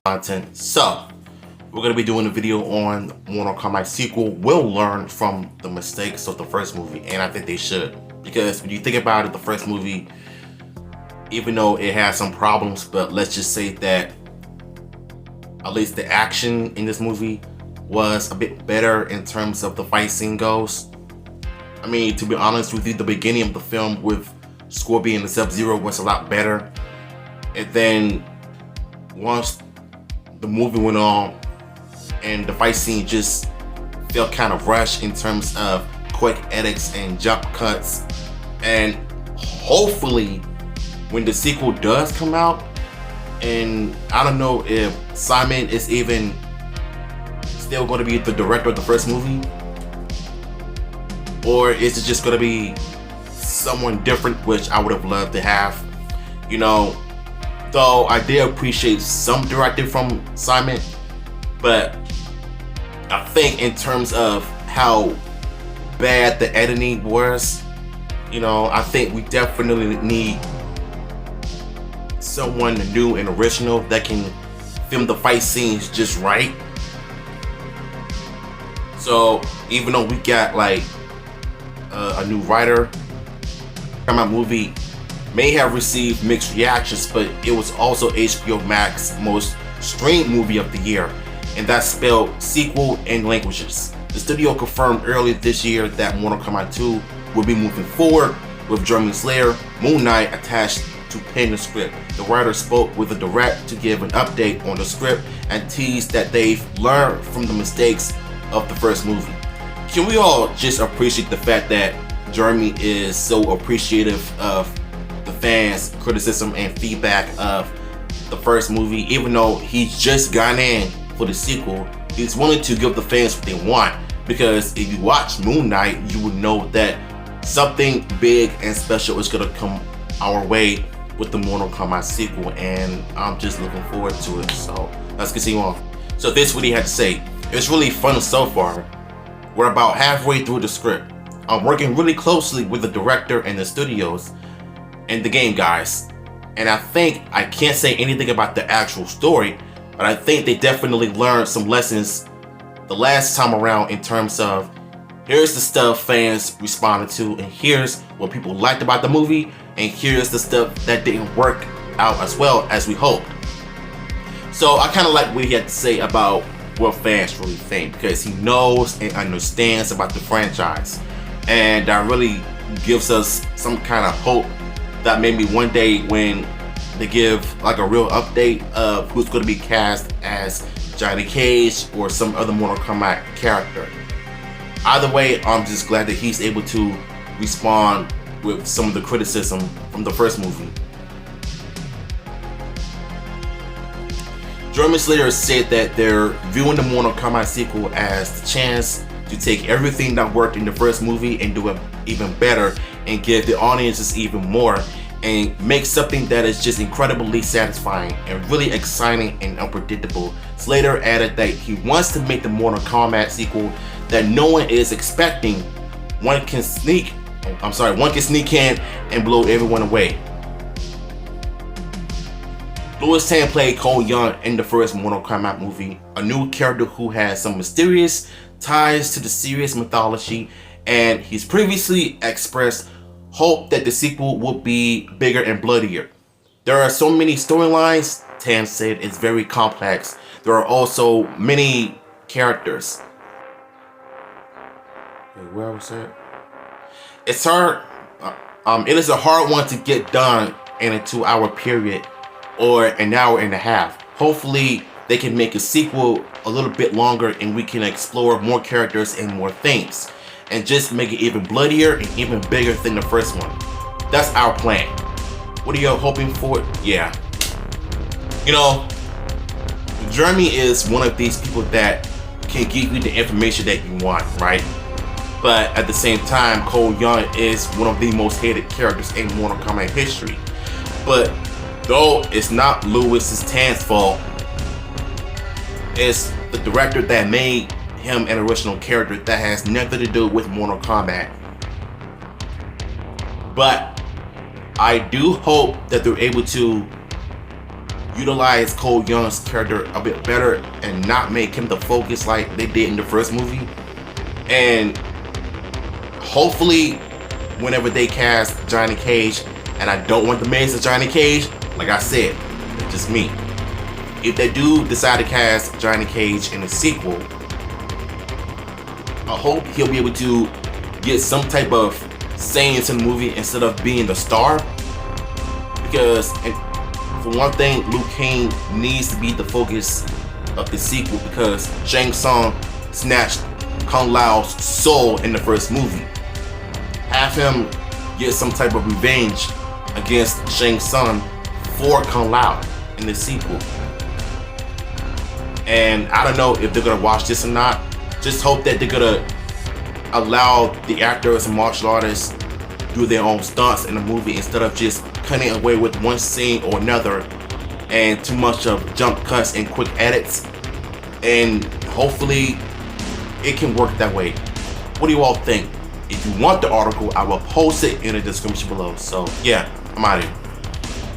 content. So we're going to be doing a video on Mortal Kombat sequel. Will learn from the mistakes of the first movie, and I think they should, because when you think about it, the first movie, even though it had some problems, but let's just say that at least the action in this movie was a bit better in terms of the fight scene goes. I mean, to be honest with you, the beginning of the film with Scorpion and Sub-Zero was a lot better, and then once the movie went on and the fight scene just felt kind of rushed in terms of quick edits and jump cuts. And hopefully when the sequel does come out, and I don't know if Simon is even still going to be the director of the first movie, or is it just going to be someone different, which I would have loved to have. You know, though I did appreciate some directing from Simon, but I think in terms of how bad the editing was, you know, I think we definitely need someone new and original that can film the fight scenes just right. So even though we got like a new writer, my movie may have received mixed reactions, but it was also HBO Max's most streamed movie of the year, and that's spelled sequel in languages. The studio confirmed earlier this year that Mortal Kombat 2 will be moving forward with Demon Slayer Moon Knight attached to pen the script. The writer spoke with the director to give an update on the script and teased that they've learned from the mistakes of the first movie. Can we all just appreciate the fact that Jeremy is so appreciative of the fans' criticism and feedback of the first movie? Even though he's just gone in for the sequel, he's willing to give the fans what they want, because if you watch Moon Knight, you would know that something big and special is gonna come our way with the Mortal Kombat sequel, and I'm just looking forward to it. So let's continue on. So this is what he had to say. It's really fun so far. We're about halfway through the script. I'm working really closely with the director and the studios and the game guys, and I think I can't say anything about the actual story, but I think they definitely learned some lessons the last time around in terms of here's the stuff fans responded to, and here's what people liked about the movie, and here's the stuff that didn't work out as well as we hoped. So I kind of like what he had to say about what fans really think, because he knows and understands about the franchise, and that really gives us some kind of hope that maybe one day when they give like a real update of who's going to be cast as Johnny Cage or some other Mortal Kombat character. Either way, I'm just glad that he's able to respond with some of the criticism from the first movie. Demon Slayer said that they're viewing the Mortal Kombat sequel as the chance to take everything that worked in the first movie and do it even better, and give the audiences even more, and make something that is just incredibly satisfying and really exciting and unpredictable. Slater added that he wants to make the Mortal Kombat sequel that no one is expecting. One can sneak in and blow everyone away. Louis Tan played Cole Young in the first Mortal Kombat movie, a new character who has some mysterious ties to the serious mythology, and he's previously expressed hope that the sequel will be bigger and bloodier. There are so many storylines, Tan said, it's very complex. There are also many characters. Wait, where was that? It's hard. It is a hard one to get done in a 2-hour period or an hour and a half. Hopefully they can make a sequel a little bit longer and we can explore more characters and more things, and just make it even bloodier and even bigger than the first one. That's our plan. What are you hoping for? Yeah. You know, Jeremy is one of these people that can give you the information that you want, right? But at the same time, Cole Young is one of the most hated characters in Mortal Kombat history. But though it's not Louis Tan's fault, it's the director that made him an original character that has nothing to do with Mortal Kombat. But I do hope that they're able to utilize Cole Young's character a bit better and not make him the focus like they did in the first movie. And hopefully, whenever they cast Johnny Cage, and I don't want the maze of Johnny Cage, like I said, it's just me. If they do decide to cast Johnny Cage in a sequel, I hope he'll be able to get some type of say into the movie instead of being the star. Because, for one thing, Liu Kang needs to be the focus of the sequel because Shang Tsung snatched Kung Lao's soul in the first movie. Have him get some type of revenge against Shang Tsung for Kung Lao in the sequel. And I don't know if they're gonna watch this or not. Just hope that they're gonna allow the actors and martial artists do their own stunts in the movie instead of just cutting away with one scene or another and too much of jump cuts and quick edits. And hopefully it can work that way. What do you all think? If you want the article, I will post it in the description below. So yeah, I'm out of here.